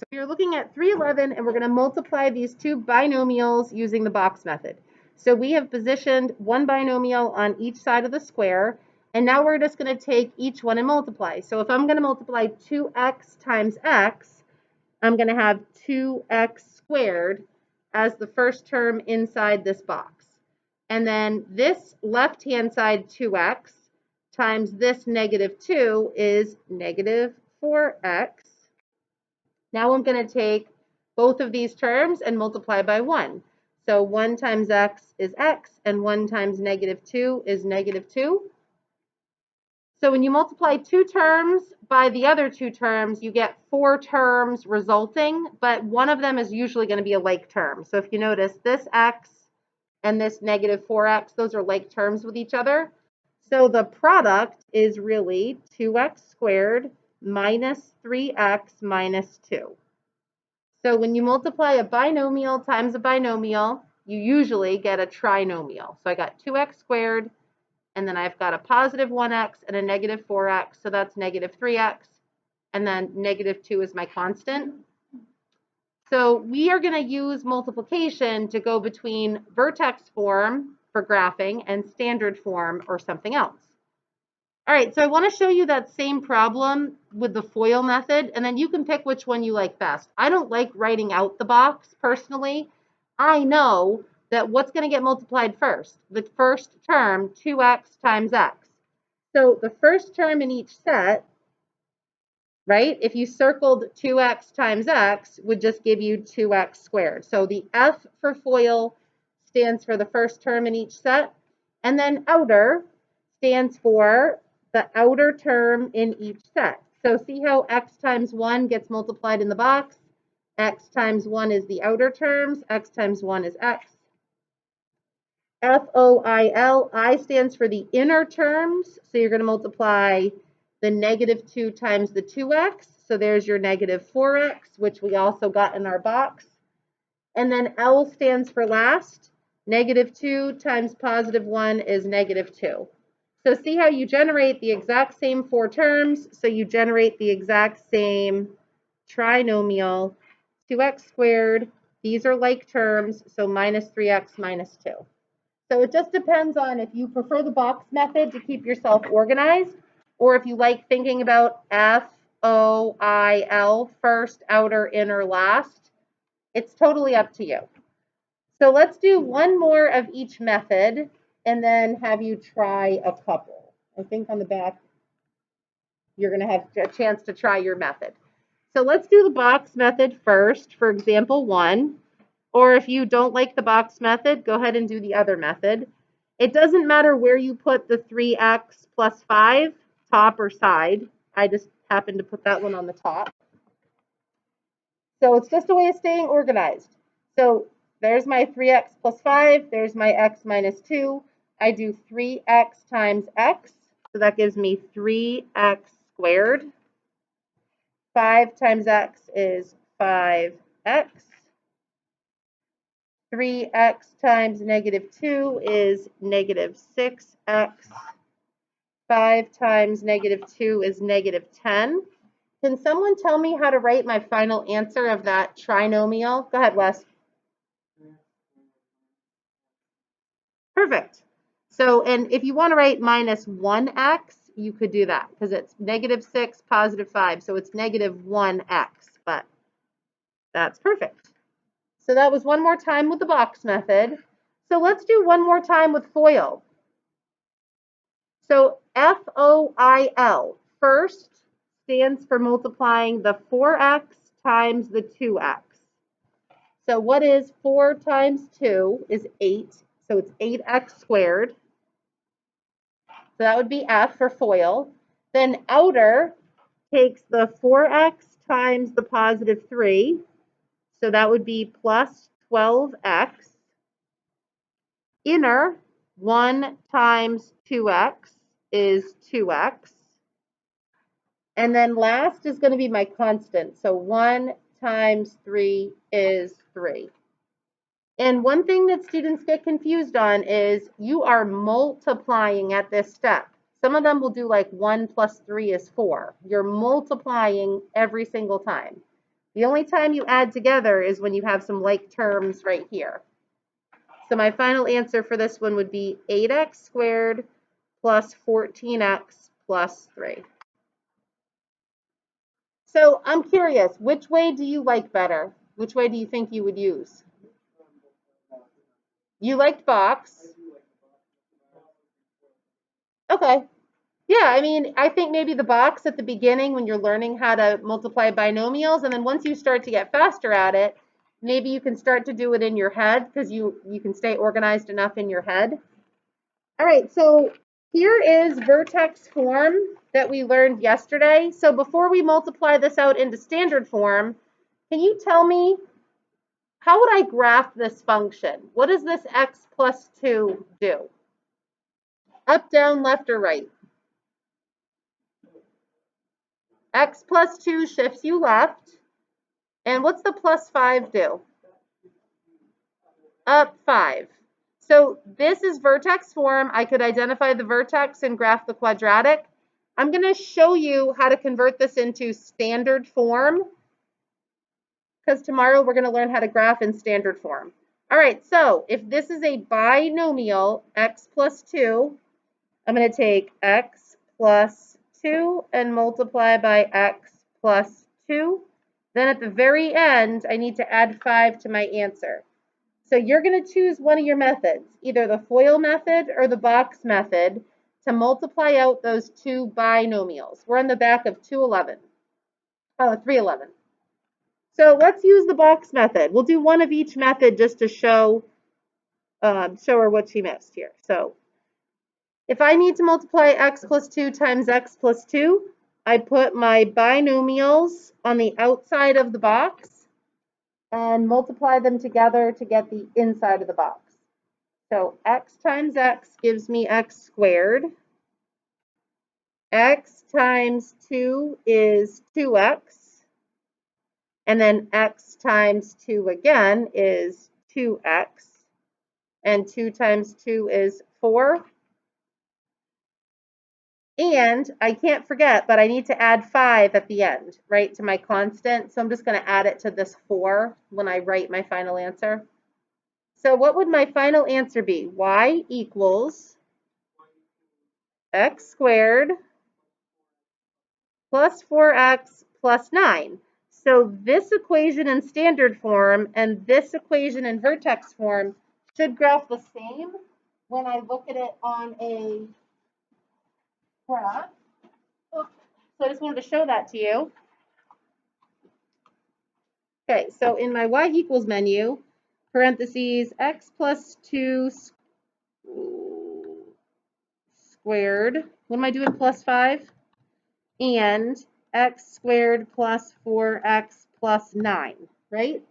So you're looking at 311, and we're going to multiply these two binomials using the box method. So we have positioned one binomial on each side of the square, and now we're just going to take each one and multiply. So if I'm going to multiply 2x times x, I'm going to have 2x squared as the first term inside this box. And then this left-hand side 2x times this negative 2 is negative 4x. Now I'm going to take both of these terms and multiply by 1. So 1 times x is x, and 1 times negative 2 is negative 2. So when you multiply two terms by the other two terms, you get 4 terms resulting, but one of them is usually going to be a like term. So if you notice, this x and this negative 4x, those are like terms with each other. So the product is really 2x squared minus 3x minus 2. So when you multiply a binomial times a binomial, you usually get a trinomial. So I got 2x squared, and then I've got a positive 1x and a negative 4x, so that's negative 3x, and then negative 2 is my constant. So we are going to use multiplication to go between vertex form for graphing and standard form or something else. All right, so I want to show you that same problem with the FOIL method, and then you can pick which one you like best. I don't like writing out the box personally. I know that what's going to get multiplied first? The first term, 2x times x. So the first term in each set, right, if you circled 2x times x, would just give you 2x squared. So the F for FOIL stands for the first term in each set, and then outer stands for the outer term in each set. So see how x times 1 gets multiplied in the box? X times 1 is the outer terms, x times 1 is x. FOIL, I stands for the inner terms, so you're going to multiply the negative 2 times the 2x, so there's your negative 4x, which we also got in our box. And then L stands for last. Negative 2 times positive 1 is negative 2. So see how you generate the exact same 4 terms, so you generate the exact same trinomial, 2x squared. These are like terms, so minus 3x minus 2. So it just depends on if you prefer the box method to keep yourself organized, or if you like thinking about FOIL, first, outer, inner, last. It's totally up to you. So let's do one more of each method and then have you try a couple. I think on the back, you're going to have a chance to try your method. So let's do the box method first for example 1. Or if you don't like the box method, go ahead and do the other method. It doesn't matter where you put the 3x plus 5, top or side. I just happened to put that one on the top. So it's just a way of staying organized. So there's my 3x plus 5. There's my x minus 2. I do 3x times x. So that gives me 3x squared. 5 times x is 5x. 3x times negative 2 is negative 6x. 5 times negative 2 is negative 10. Can someone tell me how to write my final answer of that trinomial? Go ahead, Wes. Perfect. So, and if you want to write minus 1x, you could do that because it's negative 6, positive 5. So it's negative 1x, but that's perfect. So that was one more time with the box method. So let's do one more time with FOIL. So FOIL, first, stands for multiplying the 4x times the 2x. So what is 4 times 2 is 8. So it's 8x squared. So that would be F for FOIL. Then outer takes the 4x times the positive 3. So that would be plus 12x. Inner, 1 times 2x is 2x. And then last is going to be my constant. So 1 times 3 is 3. And one thing that students get confused on is you are multiplying at this step. Some of them will do like 1 plus 3 is 4. You're multiplying every single time. The only time you add together is when you have some like terms right here. So my final answer for this one would be 8x squared plus 14x plus 3. So I'm curious, which way do you like better? Which way do you think you would use? You liked box. Okay. Yeah, I mean, I think maybe the box at the beginning when you're learning how to multiply binomials, and then once you start to get faster at it, maybe you can start to do it in your head because you can stay organized enough in your head. All right, so here is vertex form that we learned yesterday. So before we multiply this out into standard form, can you tell me, how would I graph this function? What does this x plus 2 do? Up, down, left, or right? X plus 2 shifts you left. And what's the plus 5 do? Up 5. So this is vertex form. I could identify the vertex and graph the quadratic. I'm going to show you how to convert this into standard form because tomorrow we're going to learn how to graph in standard form. All right, so if this is a binomial, x plus 2, I'm going to take x plus 2 and multiply by x plus 2. Then at the very end, I need to add 5 to my answer. So you're going to choose one of your methods, either the FOIL method or the box method, to multiply out those two binomials. We're on the back of 311. So let's use the box method. We'll do one of each method just to show her what she missed here. So if I need to multiply x plus 2 times x plus 2, I put my binomials on the outside of the box and multiply them together to get the inside of the box. So x times x gives me x squared. X times 2 is 2x. And then x times 2 again is 2x. And 2 times 2 is 4. And I can't forget, but I need to add 5 at the end, right, to my constant. So I'm just going to add it to this 4 when I write my final answer. So what would my final answer be? Y equals x squared plus 4x plus 9. So this equation in standard form and this equation in vertex form should graph the same when I look at it on a graph. So I just wanted to show that to you. Okay, so in my y equals menu, parentheses, x plus 2 squared, what am I doing, plus 5? And x squared plus 4x plus 9, right?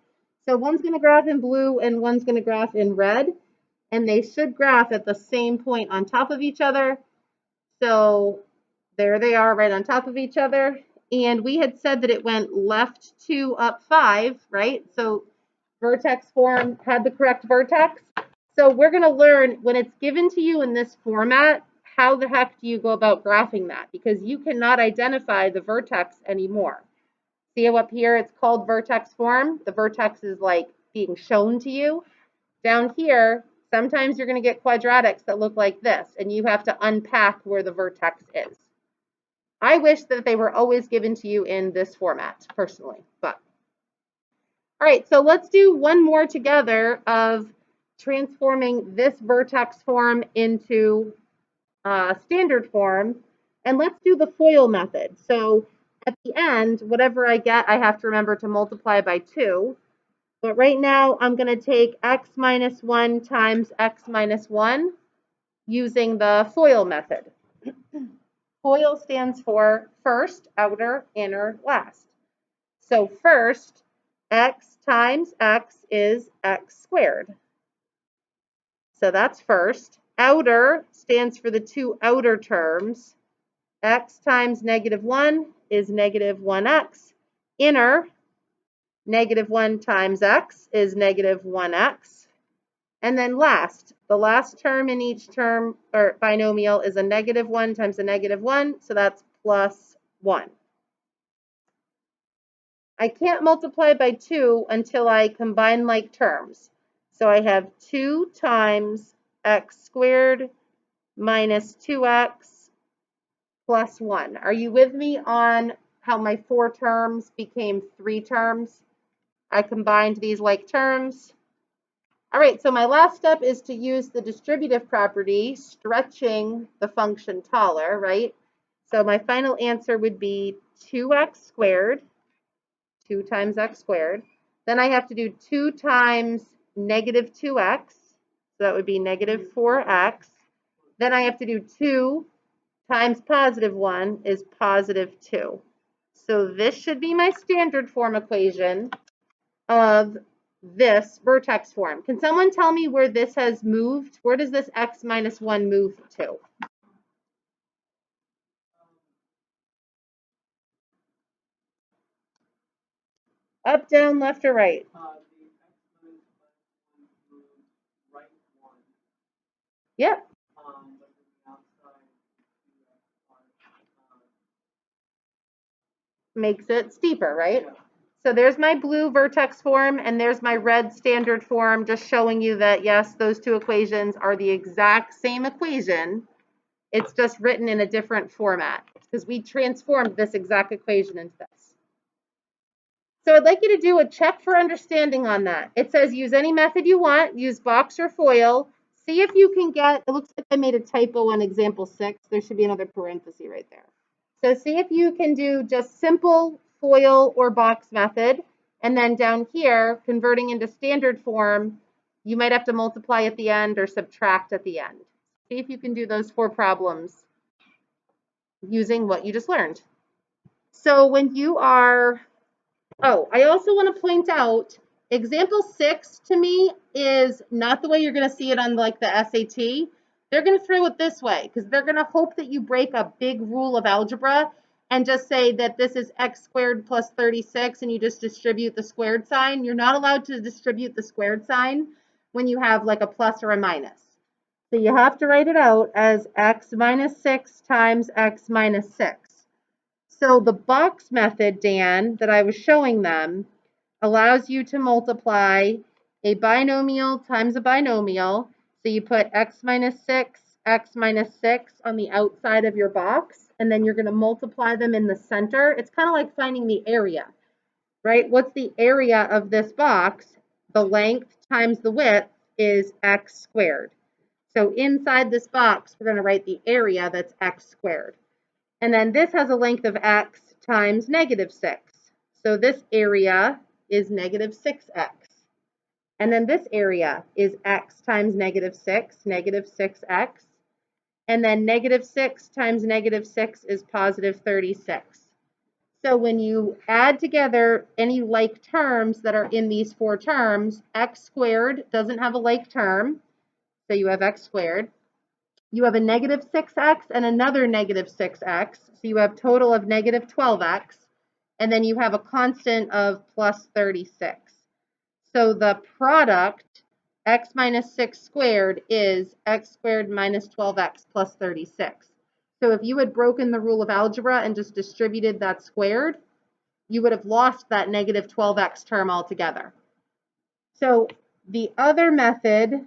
So one's going to graph in blue and one's going to graph in red, and they should graph at the same point on top of each other. So there they are right on top of each other. And we had said that it went left 2, up 5, right? So vertex form had the correct vertex. So we're going to learn when it's given to you in this format, how the heck do you go about graphing that? Because you cannot identify the vertex anymore. See up here, it's called vertex form. The vertex is like being shown to you. Down here, sometimes you're going to get quadratics that look like this, and you have to unpack where the vertex is. I wish that they were always given to you in this format, personally. But all right, so let's do one more together of transforming this vertex form into standard form. And let's do the FOIL method. So at the end, whatever I get, I have to remember to multiply by 2. But right now, I'm going to take x minus 1 times x minus 1 using the FOIL method. FOIL stands for first, outer, inner, last. So first, x times x is x squared. So that's first. Outer stands for the two outer terms. X times negative 1 is negative 1x. Inner, negative 1 times x is negative 1x. And then last, the last term in each term or binomial is a negative 1 times a negative 1, so that's plus 1. I can't multiply by 2 until I combine like terms. So I have 2 times x squared minus 2x plus 1. Are you with me on how my 4 terms became 3 terms? I combined these like terms. All right, so my last step is to use the distributive property, stretching the function taller, right? So my final answer would be 2x squared, 2 times x squared. Then I have to do 2 times negative 2x, so that would be negative 4x. Then I have to do 2 times positive 1 is positive 2. So this should be my standard form equation of this vertex form. Can someone tell me where this has moved? Where does this x minus 1 move to? Up, down, left, or right? Yep. Makes it steeper, right? So there's my blue vertex form, and there's my red standard form, just showing you that, yes, those two equations are the exact same equation. It's just written in a different format because we transformed this exact equation into this. So I'd like you to do a check for understanding on that. It says use any method you want, use box or FOIL. See if you can get, it looks like I made a typo on example 6. There should be another parenthesis right there. So see if you can do just simple FOIL or box method. And then down here, converting into standard form, you might have to multiply at the end or subtract at the end. See if you can do those 4 problems using what you just learned. So when you are, oh, I also want to point out, example 6 to me is not the way you're going to see it on like the SAT. They're going to throw it this way because they're going to hope that you break a big rule of algebra and just say that this is x squared plus 36 and you just distribute the squared sign. You're not allowed to distribute the squared sign when you have like a plus or a minus. So you have to write it out as x minus 6 times x minus 6. So the box method, Dan, that I was showing them allows you to multiply a binomial times a binomial. So you put x minus 6 on the outside of your box, and then you're going to multiply them in the center. It's kind of like finding the area, right? What's the area of this box? The length times the width is x squared. So inside this box, we're going to write the area that's x squared. And then this has a length of x times negative 6. So this area is negative 6x. And then this area is x times negative 6, negative 6x. And then negative 6 times negative 6 is positive 36. So when you add together any like terms that are in these 4 terms, x squared doesn't have a like term. So you have x squared. You have a negative 6x and another negative 6x. So you have total of negative 12x. And then you have a constant of plus 36. So the product, x minus 6 squared, is x squared minus 12x plus 36. So if you had broken the rule of algebra and just distributed that squared, you would have lost that negative 12x term altogether. So the other method,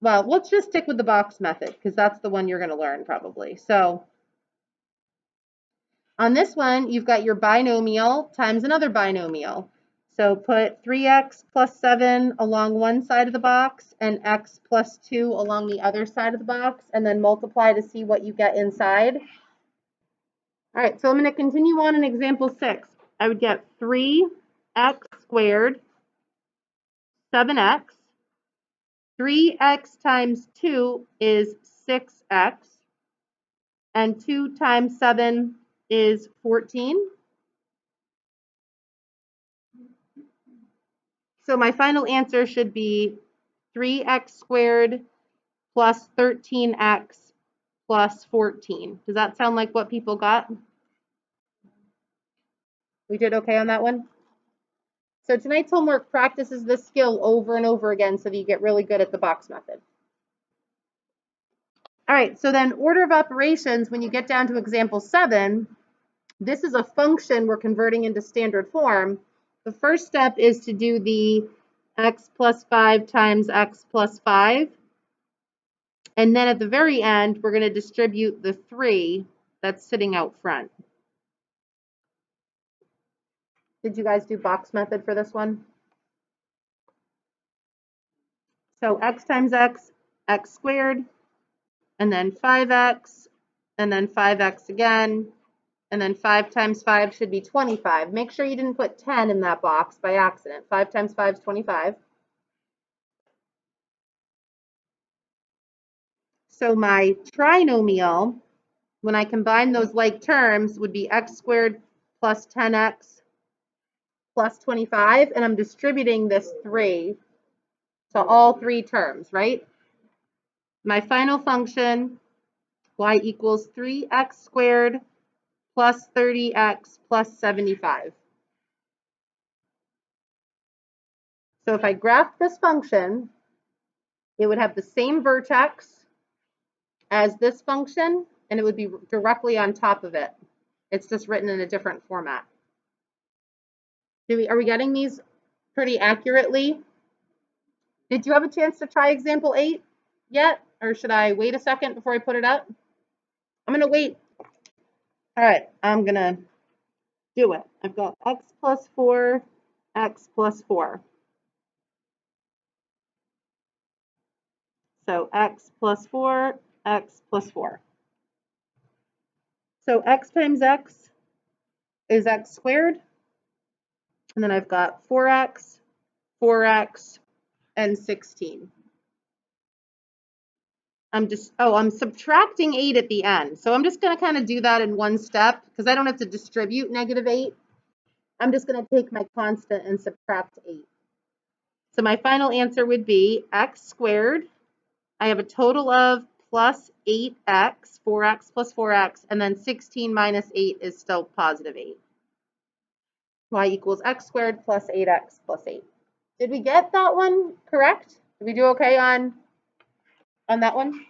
well, let's just stick with the box method because that's the one you're going to learn probably. So on this one, you've got your binomial times another binomial. So put 3x plus 7 along one side of the box and x plus 2 along the other side of the box, and then multiply to see what you get inside. All right, so I'm going to continue on in example 6. I would get 3x squared, 7x. 3x times 2 is 6x, and 2 times 7 is 14. So my final answer should be 3x squared plus 13x plus 14. Does that sound like what people got? We did okay on that one? So tonight's homework practices this skill over and over again so that you get really good at the box method. All right, so then order of operations, when you get down to example 7, this is a function we're converting into standard form. The first step is to do the x plus 5 times x plus 5. And then at the very end, we're going to distribute the 3 that's sitting out front. Did you guys do box method for this one? So x times x, x squared, and then 5x, and then 5x again, and then 5 times 5 should be 25. Make sure you didn't put 10 in that box by accident. 5 times 5 is 25. So my trinomial, when I combine those like terms, would be x squared plus 10x plus 25, and I'm distributing this 3 to all 3 terms, right? My final function, y equals 3x squared plus 30x plus 75. So if I graph this function, it would have the same vertex as this function, and it would be directly on top of it. It's just written in a different format. Are we getting these pretty accurately? Did you have a chance to try example 8 yet? Or should I wait a second before I put it up? I'm going to wait. All right, I'm going to do it. I've got x plus 4, x plus 4. So x plus 4, x plus 4. So x times x is x squared. And then I've got 4x, 4x, and 16. I'm subtracting 8 at the end. So I'm just going to kind of do that in one step because I don't have to distribute -8. I'm just going to take my constant and subtract 8. So my final answer would be x squared. I have a total of plus 8x, 4x plus 4x, and then 16 minus 8 is still positive 8. Y equals x squared plus 8x plus 8. Did we get that one correct? Did we do okay on that one?